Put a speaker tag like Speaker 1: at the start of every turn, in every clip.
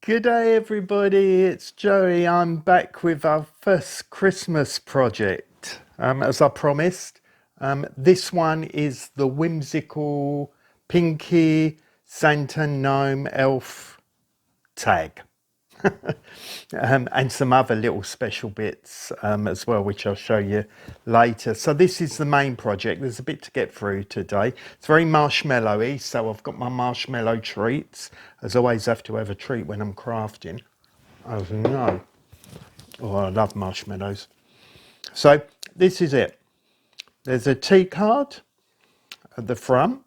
Speaker 1: Good day, everybody. It's Joey. I'm back with our first Christmas project, as I promised. This one is the whimsical Pinky Santa Gnome Elf tag. And some other little special bits as well, which I'll show you later. So this is the main project. There's a bit to get through today. It's very marshmallowy, so I've got my marshmallow treats. As always, have to have a treat when I'm crafting. As you know. Oh, I love marshmallows. So this is it. There's a T card at the front,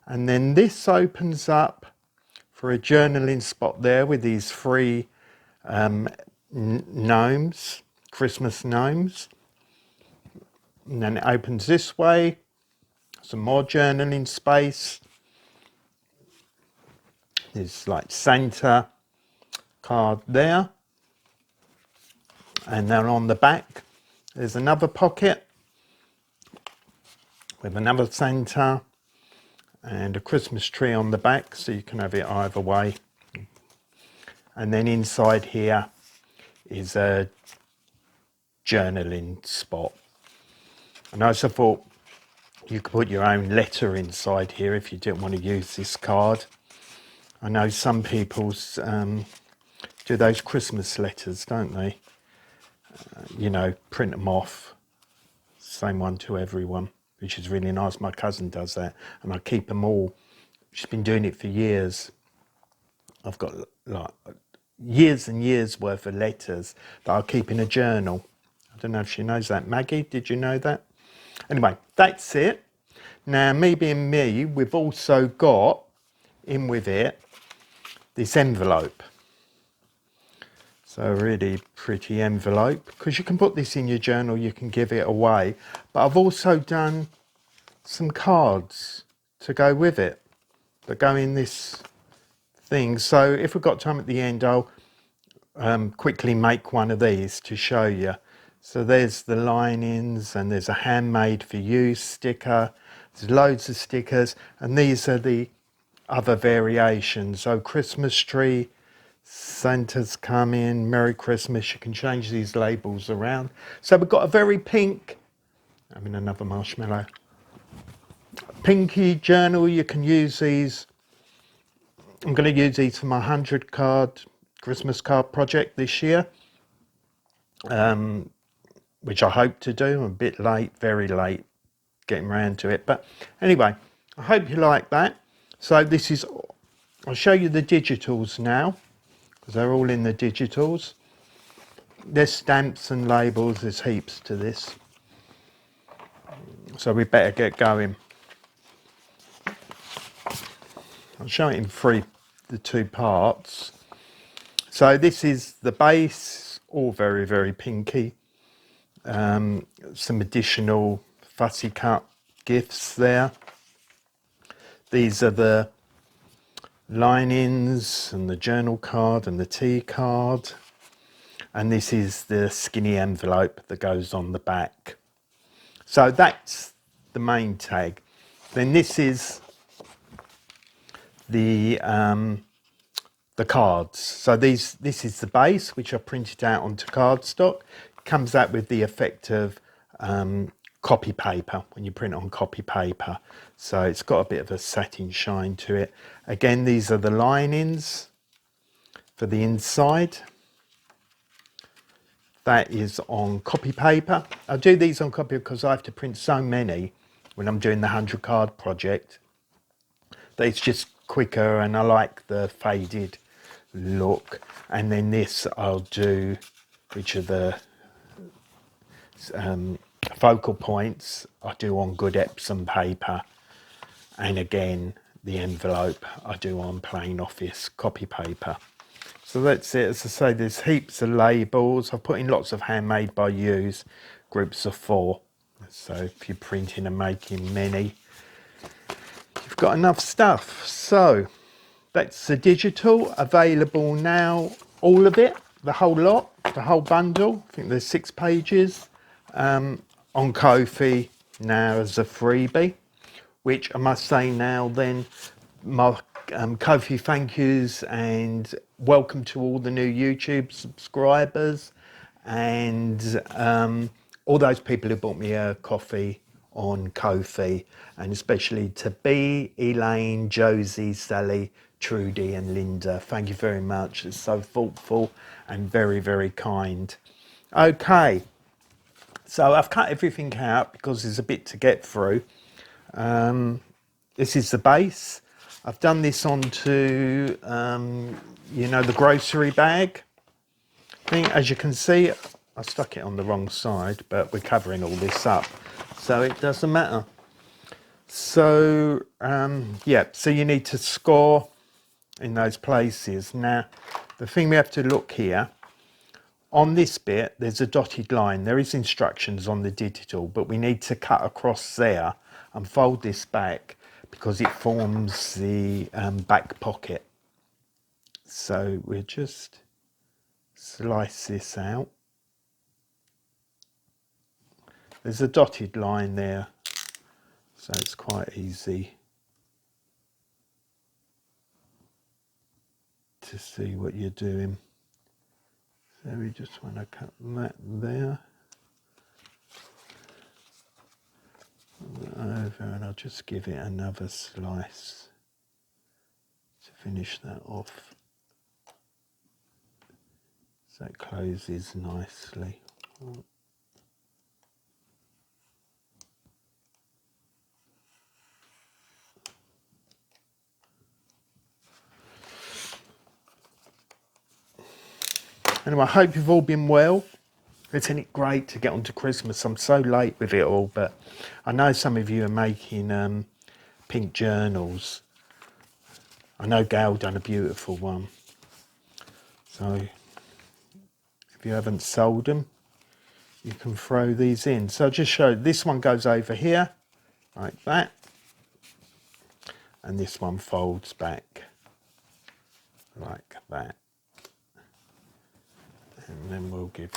Speaker 1: and then this opens up for a journaling spot there with these three gnomes, Christmas gnomes. And then it opens this way, some more journaling space. There's like Santa card there. And then on the back, there's another pocket with another Santa and a Christmas tree on the back, so you can have it either way. And then inside here is a journaling spot. And I also thought you could put your own letter inside here if you didn't want to use this card. I know some people do those Christmas letters, don't they? You know, print them off, same one to everyone, which is really nice. My cousin does that, and I keep them all. She's been doing it for years. I've got like years and years worth of letters that I keep in a journal. I don't know if she knows that. Maggie, did you know that? Anyway, that's it. Now, me being me, we've also got in with it this envelope. So a really pretty envelope, because you can put this in your journal, you can give it away. But I've also done some cards to go with it that go in this thing. So if we've got time at the end, I'll quickly make one of these to show you. So there's the linings, and there's a handmade for you sticker. There's loads of stickers, and these are the other variations. So Christmas tree, Santa's coming, Merry Christmas. You can change these labels around. So we've got a very pink, I mean another marshmallow, pinky journal. You can use these. I'm going to use these for my 100 card Christmas card project this year, which I hope to do. I'm a bit late, very late getting around to it. But anyway, I hope you like that. So this is, I'll show you the digitals now, because they're all in the digitals. There's stamps and labels, there's heaps to this. So we better get going. I'll show it in the two parts. So this is the base, all very, very pinky. Some additional fussy cut gifts there. These are the linings and the journal card and the tea card. And this is the skinny envelope that goes on the back. So that's the main tag. Then this is the cards. So this is the base, which I printed out onto cardstock. It comes out with the effect of copy paper when you print on copy paper. So it's got a bit of a satin shine to it. Again, these are the linings for the inside. That is on copy paper. I do these on copy because I have to print so many when I'm doing the 100 card project that it's just quicker, and I like the faded look. And then this I'll do, which are the focal points, I do on good Epsom paper. And again, the envelope I do on plain office copy paper. So that's it. As I say, there's heaps of labels. I've put in lots of handmade by yous, groups of 4. So if you're printing and making many, you've got enough stuff. So that's the digital, available now, all of it, the whole lot, the whole bundle. I think there's 6 pages on Ko-fi now as a freebie, which I must say now then, my Kofi thank yous and welcome to all the new YouTube subscribers and all those people who bought me a coffee on Kofi, and especially to B, Elaine, Josie, Sally, Trudy and Linda. Thank you very much. It's so thoughtful and very, very kind. Okay, so I've cut everything out because there's a bit to get through. This is the base. I've done this onto, you know, the grocery bag thing. As you can see, I stuck it on the wrong side, but we're covering all this up, so it doesn't matter. So, yeah, so you need to score in those places. Now, the thing we have to look here, on this bit, there's a dotted line. There is instructions on the digital, but we need to cut across there and fold this back because it forms the back pocket. So we'll just slice this out. There's a dotted line there, so it's quite easy to see what you're doing. So we just want to cut that there. Over, and I'll just give it another slice to finish that off. So it closes nicely. Anyway, I hope you've all been well. Isn't it great to get onto Christmas? I'm so late with it all, but I know some of you are making pink journals. I know Gail done a beautiful one. So if you haven't sold them, you can throw these in. So I'll just show, this one goes over here, like that. And this one folds back, like that. And then we'll give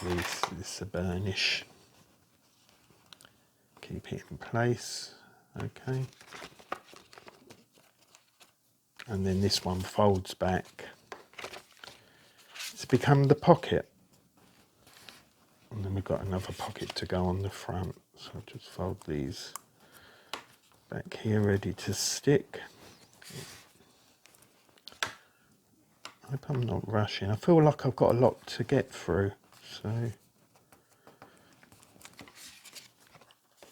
Speaker 1: this a burnish. Keep it in place, okay. And then this one folds back. It's become the pocket. And then we've got another pocket to go on the front. So I'll just fold these back here, ready to stick. I hope I'm not rushing. I feel like I've got a lot to get through, so I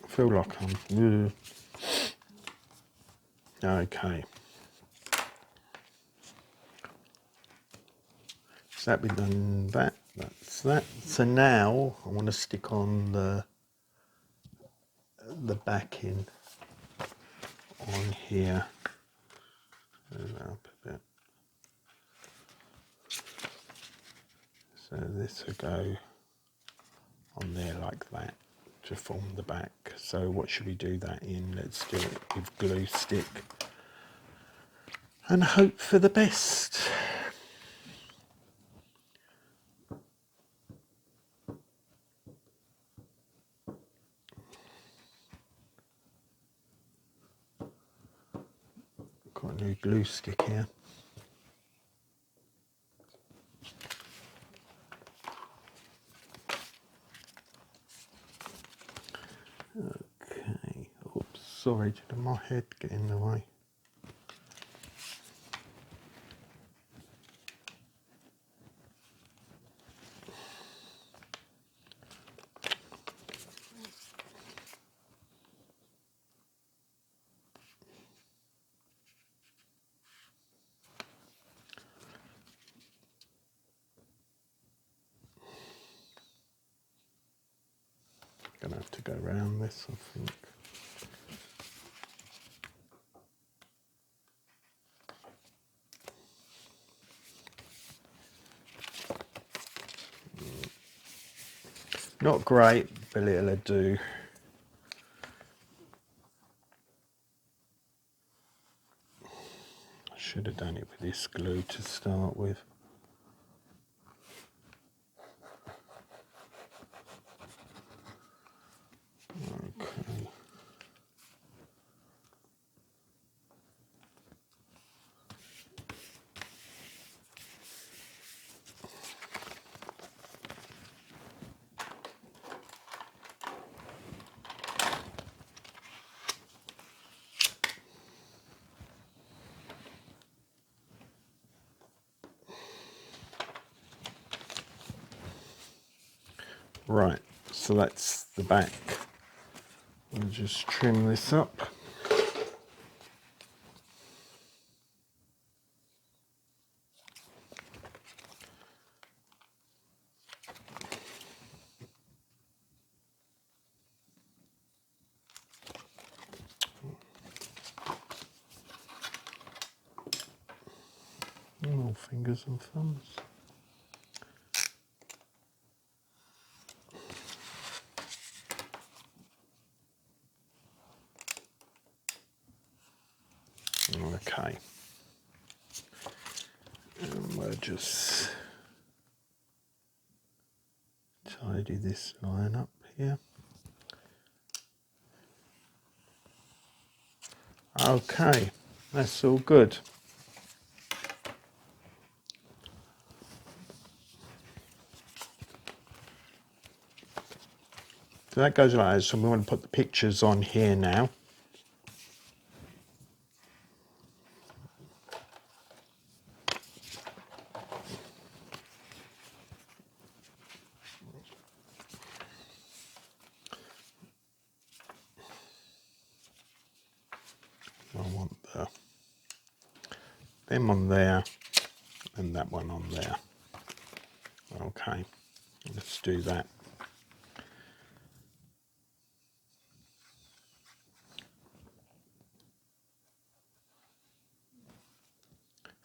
Speaker 1: feel like I'm okay. So that we've done that. That's that. So now I want to stick on the backing on here. Move that up a bit. So this will go on there like that to form the back. So what should we do that in? Let's do it with glue stick and hope for the best. Got a new glue stick here. Okay, oops, sorry, did my head get in the way? Gonna have to go around this, I think. Not great, but it'll do. I should have done it with this glue to start with. Okay. Right, so that's the back. I'll just trim this up. Oh, fingers and thumbs. Okay. And we'll just tidy this line up here. Okay, that's all good. So that goes like that. So we want to put the pictures on here now. I want them on there and that one on there. Okay, let's do that.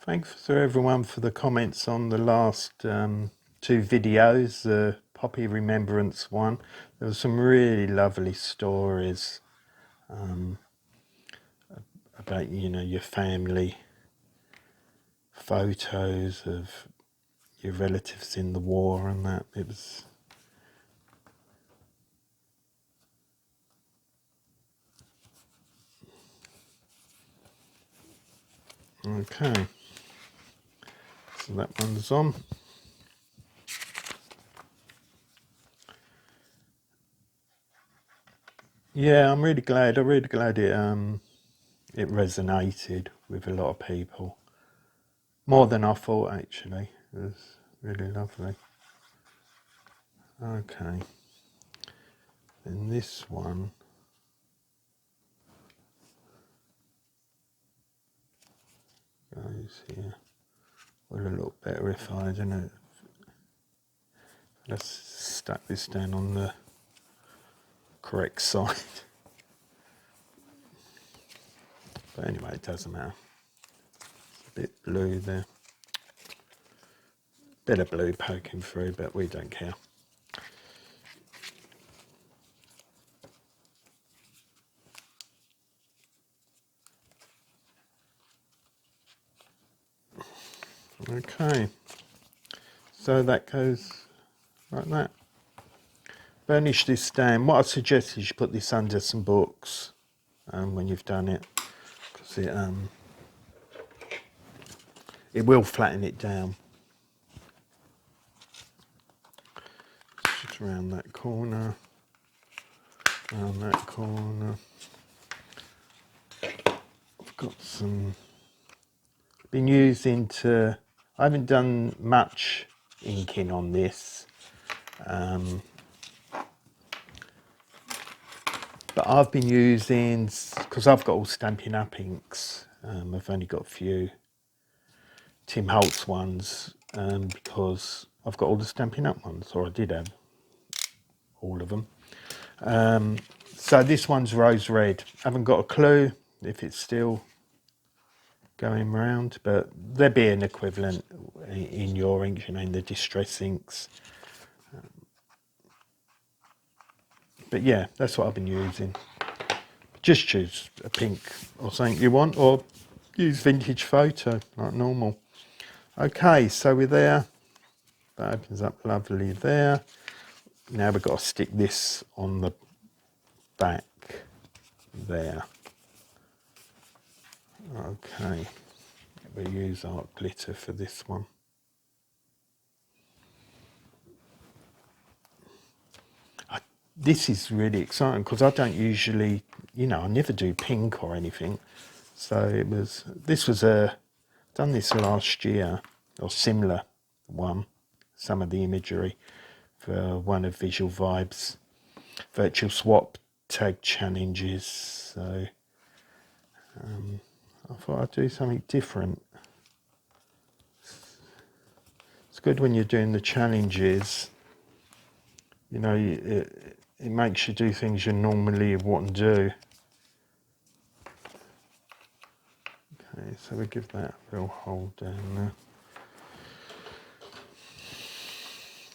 Speaker 1: Thanks to everyone for the comments on the last two videos, the Poppy Remembrance one. There were some really lovely stories about, you know, your family, photos of your relatives in the war and that. It was okay. So that one's on. Yeah, I'm really glad. I'm really glad it resonated with a lot of people. More than I thought, actually. It was really lovely. Okay. And this one goes here. Would have looked better if I didn't. Let's stack this down on the correct side. But anyway, it doesn't matter. It's a bit blue there. Bit of blue poking through, but we don't care. Okay, so that goes like that. Burnish this down. What I suggest is you put this under some books when you've done it, because it will flatten it down. Just around that corner, around that corner. I've got some. Been using to. I haven't done much inking on this. But I've been using, because I've got all Stampin' Up inks, I've only got a few Tim Holtz ones, because I've got all the Stampin' Up ones, or I did have all of them. So this one's rose red. Haven't got a clue if it's still going round, but there'd be an equivalent in your inks, you know, in the distress inks. But yeah, that's what I've been using. Just choose a pink or something you want, or use vintage photo like normal. Okay, so we're there. That opens up lovely there. Now we've got to stick this on the back there. Okay, we'll use art glitter for this one. This is really exciting because I don't usually, you know, I never do pink or anything. So this was done this last year, or similar one, some of the imagery. for one of Visual Vibes virtual swap tag challenges. So I thought I'd do something different. It's good when you're doing the challenges, you know, it makes you do things you normally wouldn't do. Okay, so we give that a little hold down there.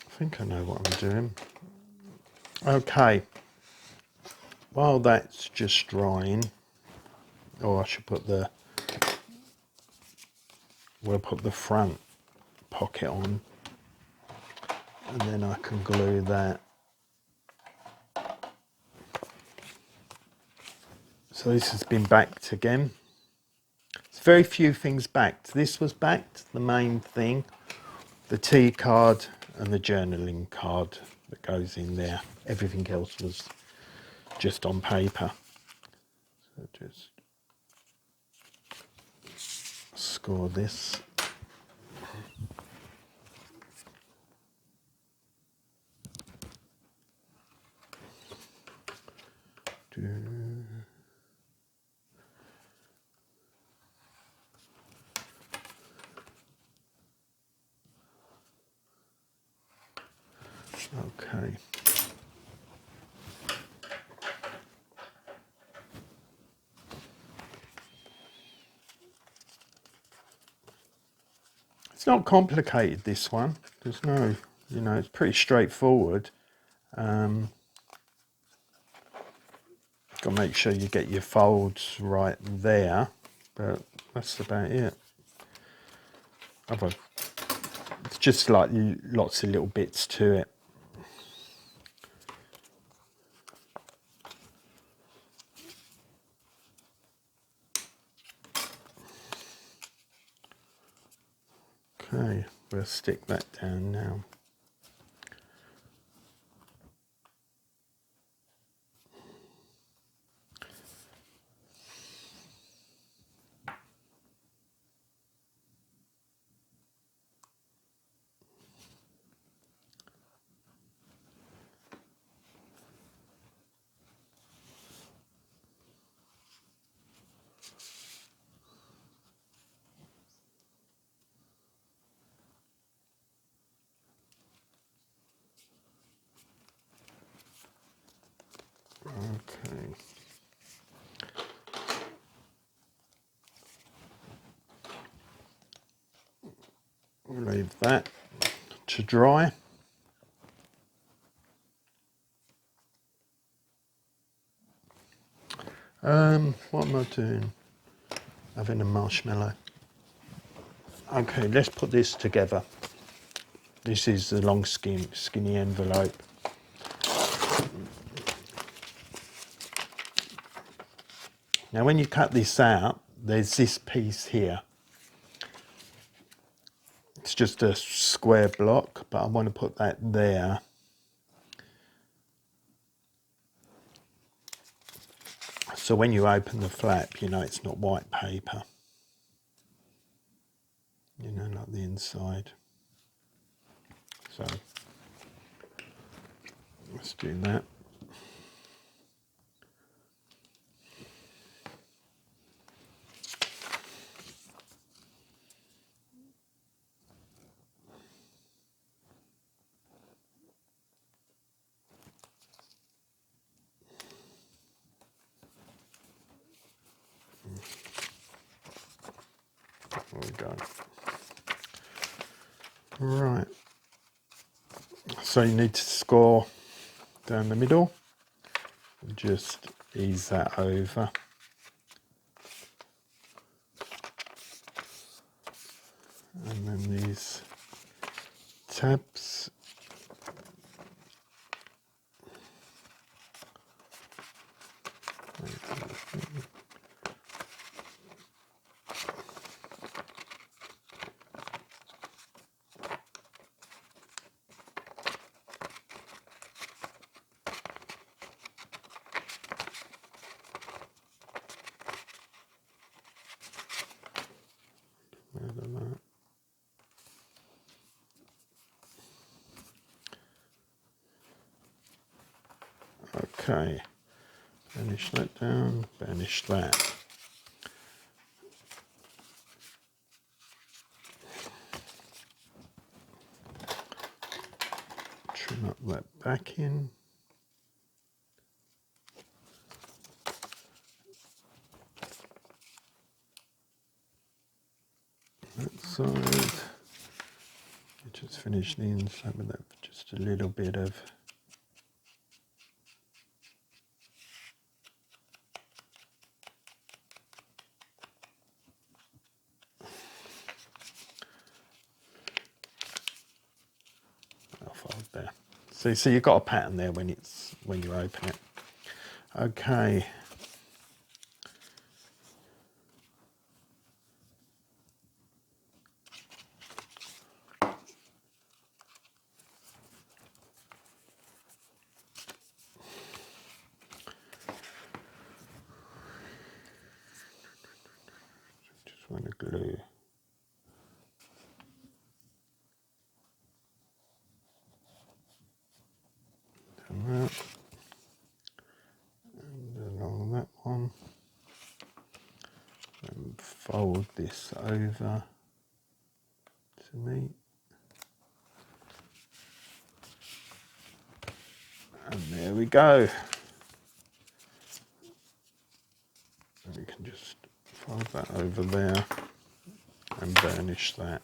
Speaker 1: I think I know what I'm doing. Okay, while that's just drying, I should put we'll put the front pocket on, and then I can glue that. So this has been backed again. There's very few things backed. This was backed, the main thing, the tea card and the journaling card that goes in there. Everything else was just on paper. So just score this. Okay. It's not complicated, this one. There's no, you know, it's pretty straightforward. Got to make sure you get your folds right there, but that's about it. It's just like lots of little bits to it. Okay, we'll stick that down now. Okay. We'll leave that to dry. What am I doing? Having a marshmallow. Okay, let's put this together. This is the long skinny envelope. Now when you cut this out, there's this piece here. It's just a square block, but I want to put that there. So when you open the flap, you know it's not white paper. You know, like the inside. So let's do that. There we go. Right. So you need to score down the middle. Just ease that over. And then these tabs. Okay, banish that down, banish that. Trim up that back in. That side. Just finish the inside with that, just a little bit of fold there. So you've got a pattern there when you open it. Okay. Just want to glue. That. And along that one. And fold this over to me. And there we go. And you can just fold that over there and burnish that.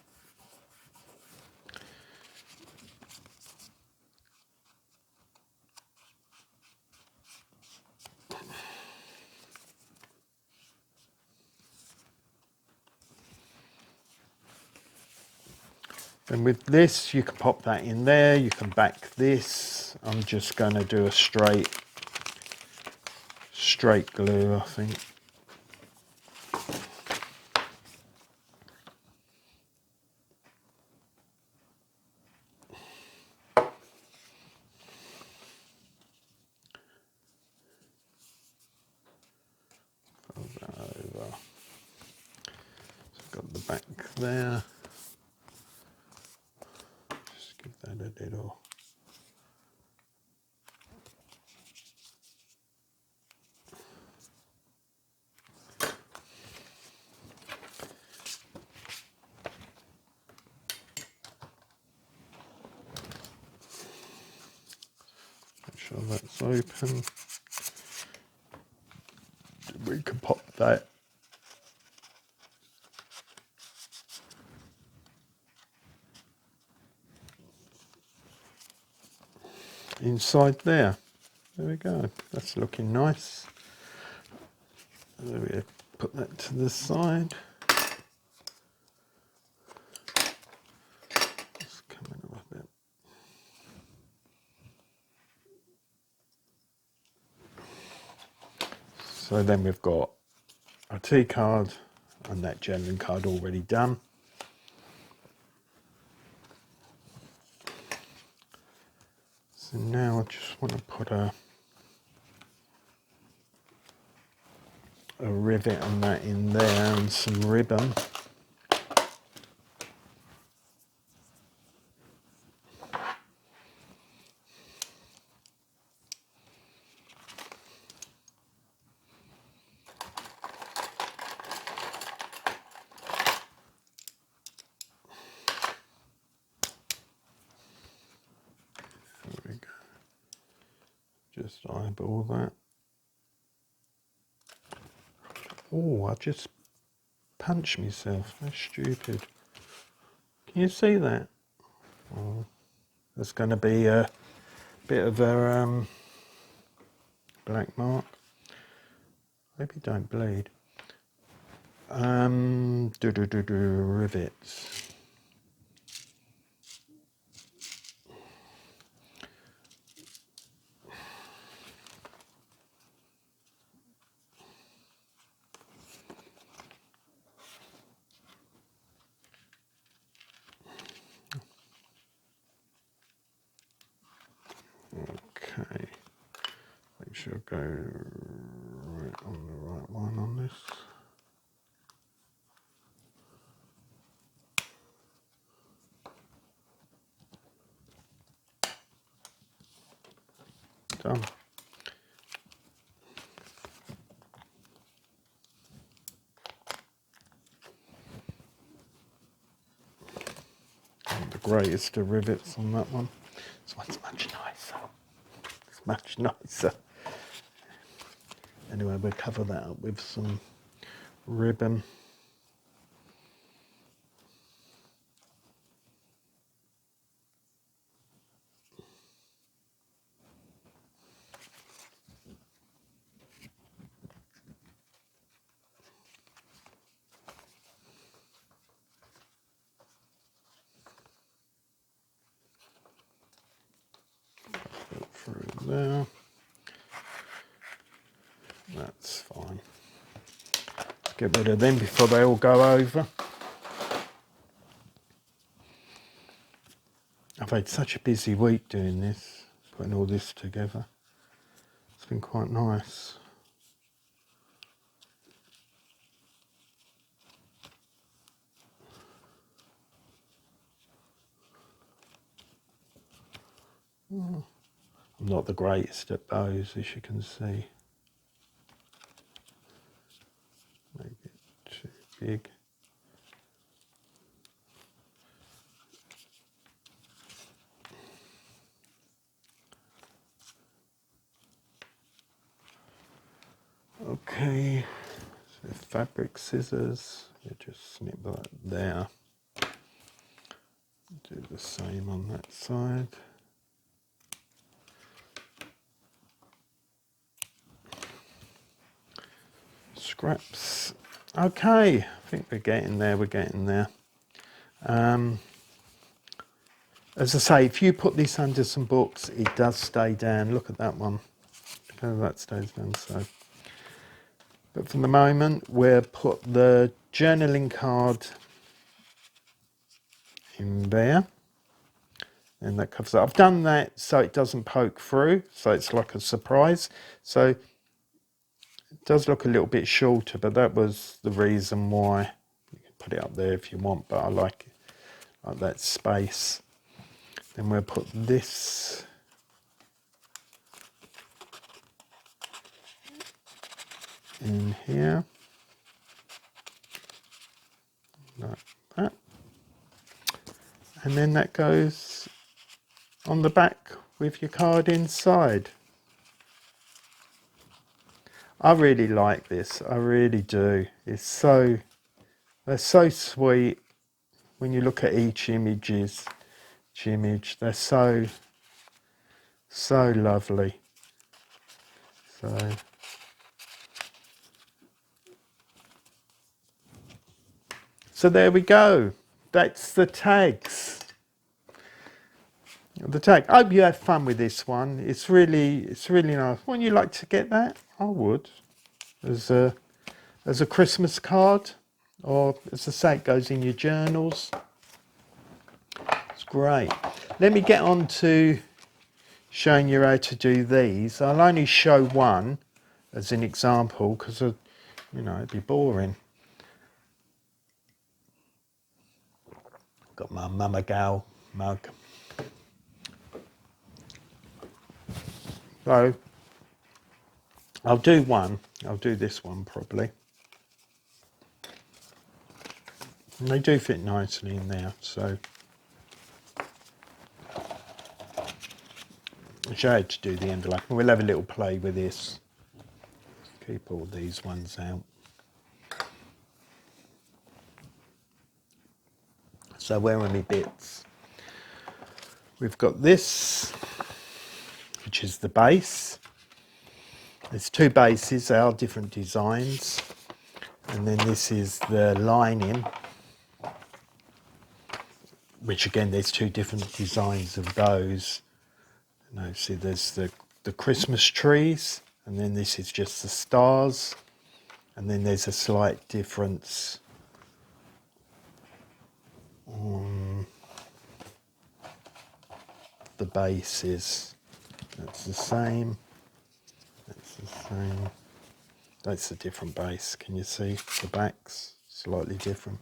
Speaker 1: And with this, you can pop that in there, you can back this. I'm just going to do a straight glue, I think. Fold that over. So I've got the back there. Just give that a little. Make sure that's open. We can pop that inside there. There we go. That's looking nice. There we go. Put that to the side. It's coming up a bit. So then we've got our T card and that journaling card already done. So now I just want to put a rivet on that in there and some ribbon. There we go. Just eyeball that. Oh, I just punched myself. That's stupid. Can you see that? Oh, there's going to be a bit of a black mark. Hope you don't bleed. Rivets. Okay. Make sure I go right on the right one on this. Done. greatest of rivets on that one. This one's much nicer. It's much nicer. Anyway, we'll cover that up with some ribbon. Go through there. That's fine. Get rid of them before they all go over. I've had such a busy week doing this, putting all this together. It's been quite nice. I'm not the greatest at bows, as you can see. Maybe too big. Okay, so fabric scissors, you just snip that there. Do the same on that side. Scraps. Okay, I think we're getting there, As I say, if you put this under some books, it does stay down. Look at that one. Look how that stays down. So, but for the moment, we'll put the journaling card in there. And that covers it. I've done that so it doesn't poke through, so it's like a surprise. So it does look a little bit shorter, but that was the reason why. You can put it up there if you want, but I like that space. Then we'll put this in here, like that. And then that goes on the back with your card inside. I really like this, I really do. They're so sweet when you look at each image, they're so lovely. So there we go. That's the tags. I hope you have fun with this one. It's really nice. Wouldn't you like to get that? I would. As a Christmas card, or as I say, it goes in your journals. It's great. Let me get on to showing you how to do these. I'll only show one as an example because it'd be boring. Got my Mama Gal mug. So I'll do one. I'll do this one probably. And they do fit nicely in there, so I'll show you how to do the envelope. We'll have a little play with this. Keep all these ones out. So where are my bits? We've got this, which is the base. There's two bases, they are different designs. And then this is the lining, which again, there's two different designs of those. See, there's the Christmas trees, and then this is just the stars. And then there's a slight difference on the bases. That's the same. That's the same. That's a different base. Can you see the backs? Slightly different.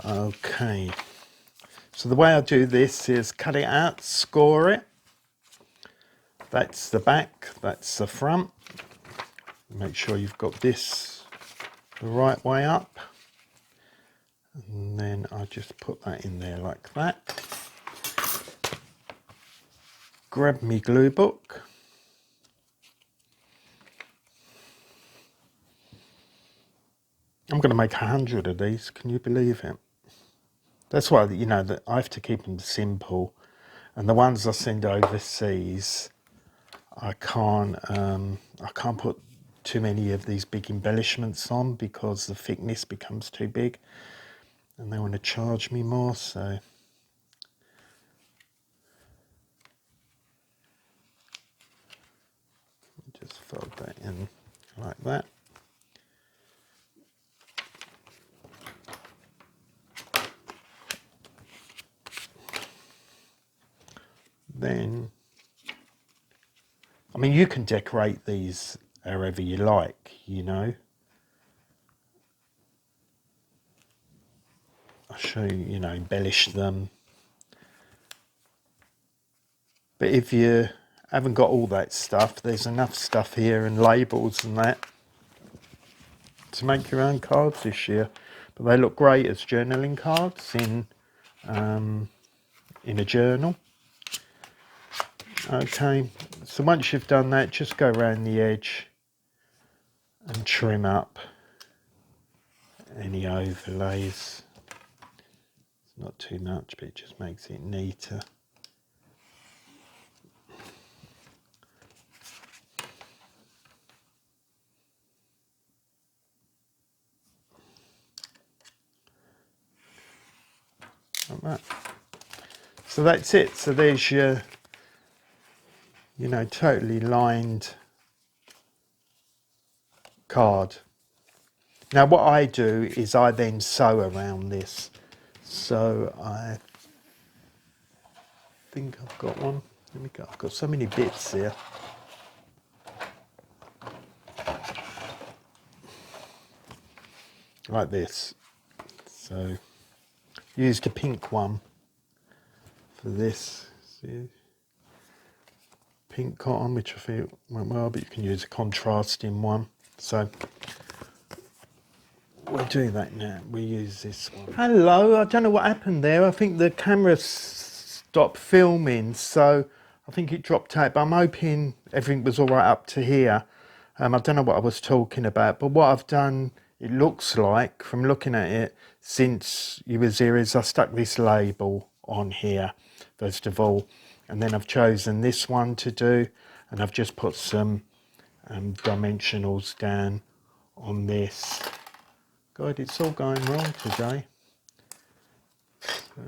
Speaker 1: Okay. So the way I do this is cut it out, score it. That's the back, that's the front. Make sure you've got this the right way up. And then I just put that in there like that. Grab me glue book. I'm going to make 100 of these, can you believe it? That's why, you know, that I have to keep them simple. And the ones I send overseas, I can't put too many of these big embellishments on because the thickness becomes too big and they want to charge me more, so just fold that in like that. Then, I mean, you can decorate these however you like, you know. I'll show you, you know, embellish them. But if you haven't got all that stuff, there's enough stuff here and labels and that to make your own cards this year. But they look great as journaling cards in a journal. Okay, so once you've done that, just go around the edge and trim up any overlays. It's not too much, but it just makes it neater. Like that. So that's it. So there's your, you know, totally lined card. Now what I do is I then sew around this. So I think I've got one. Let me go. I've got so many bits here. Like this. So used a pink one for this. See? Pink cotton, which I think went well, but you can use a contrasting one. So we'll do that now. We use this one. Hello, I don't know what happened there. I think the camera stopped filming, so I think it dropped out, but I'm hoping everything was all right up to here. I don't know what I was talking about, but what I've done, it looks like, from looking at it, since you was here, is I stuck this label on here, first of all, and then I've chosen this one to do, and I've just put some dimensionals down on this. God, it's all going wrong today. So,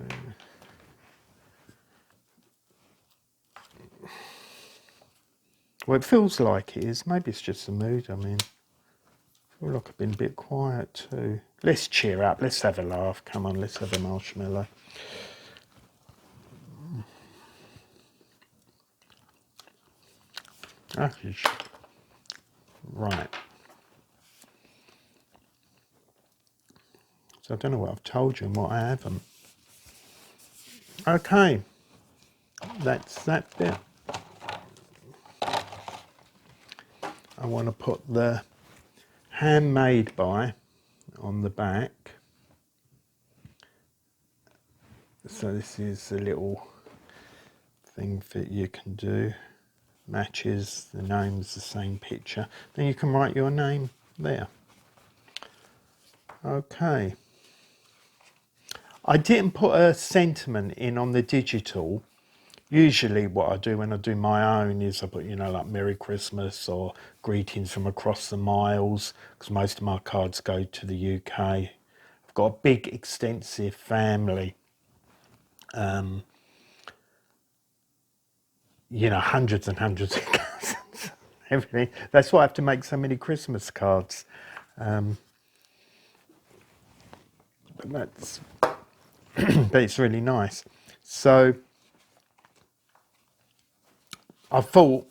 Speaker 1: well, it feels like it is. Maybe it's just the mood I'm in. I feel like I've been a bit quiet too. Let's cheer up. Let's have a laugh. Come on, let's have a marshmallow. Right. So I don't know what I've told you and what I haven't. Okay. That's that bit. I want to put the handmade by on the back. So this is a little thing that you can do. Matches the gnomes, the same picture. Then you can write your name there. Okay. I didn't put a sentiment in on the digital. Usually what I do when I do my own is I put, you know, like Merry Christmas or greetings from across the miles, because most of my cards go to the UK. I've got a big extensive family. You know, hundreds and hundreds of cousins, everything. That's why I have to make so many Christmas cards. But that's, but it's really nice. So I thought,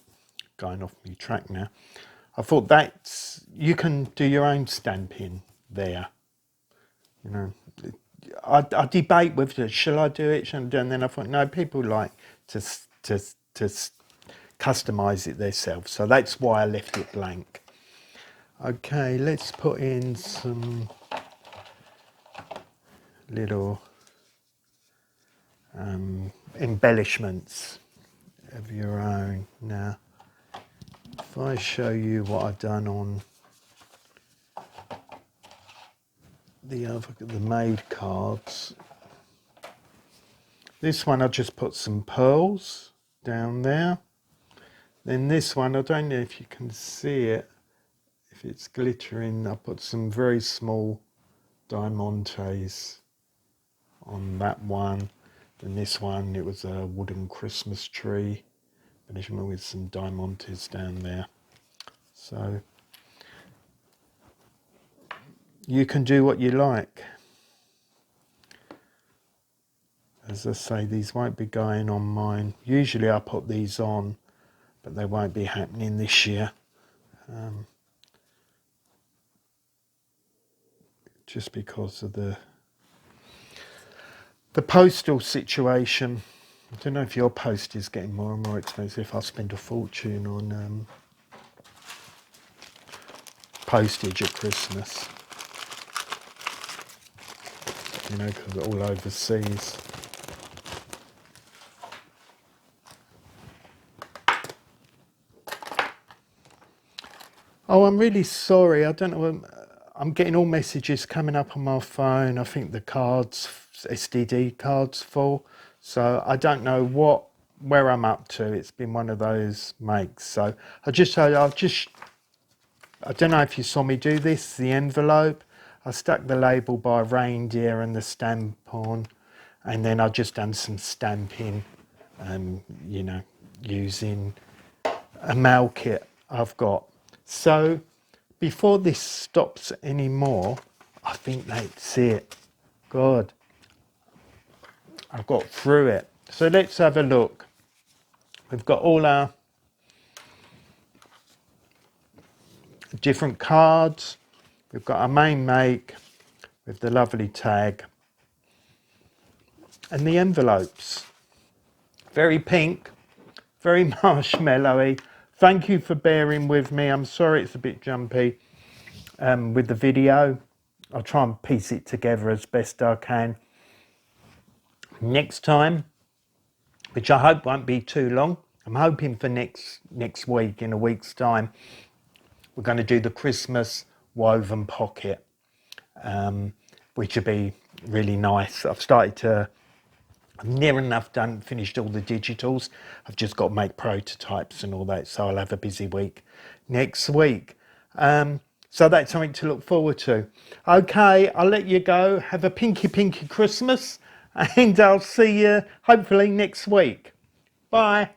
Speaker 1: going off my track now, I thought that's, you can do your own stamping there. You know, I debate with it, shall I do it, shall I do it? And then I thought, no, people like to customise it themselves. So that's why I left it blank. Okay, let's put in some little embellishments of your own. Now, if I show you what I've done on the made cards, this one I just put some pearls down there. Then this one, I don't know if you can see it, if it's glittering, I put some very small diamantes on that one. And this one, it was a wooden Christmas tree with some diamantes down there. So you can do what you like. As I say, these won't be going on mine. Usually I put these on, but they won't be happening this year. Just because of the postal situation. I don't know if your post is getting more and more expensive. I spend a fortune on postage at Christmas. You know, because it's all overseas. Oh, I'm really sorry. I don't know. I'm getting all messages coming up on my phone. I think the cards, STD cards, full. So I don't know where I'm up to. It's been one of those makes. So I don't know if you saw me do this. The envelope, I stuck the label by reindeer and the stamp on, and then I just done some stamping, you know, using a mail kit I've got. So before this stops anymore, I think that's it. God, I've got through it. So let's have a look. We've got all our different cards. We've got our main make with the lovely tag and the envelopes. Very pink, very marshmallowy. Thank you for bearing with me. I'm sorry it's a bit jumpy with the video. I'll try and piece it together as best I can. Next time, which I hope won't be too long, I'm hoping for next week, in a week's time, we're going to do the Christmas woven pocket, which would be really nice. I'm near enough finished all the digitals. I've just got to make prototypes and all that, so I'll have a busy week next week. So that's something to look forward to. Okay, I'll let you go. Have a pinky Christmas, and I'll see you hopefully next week. Bye.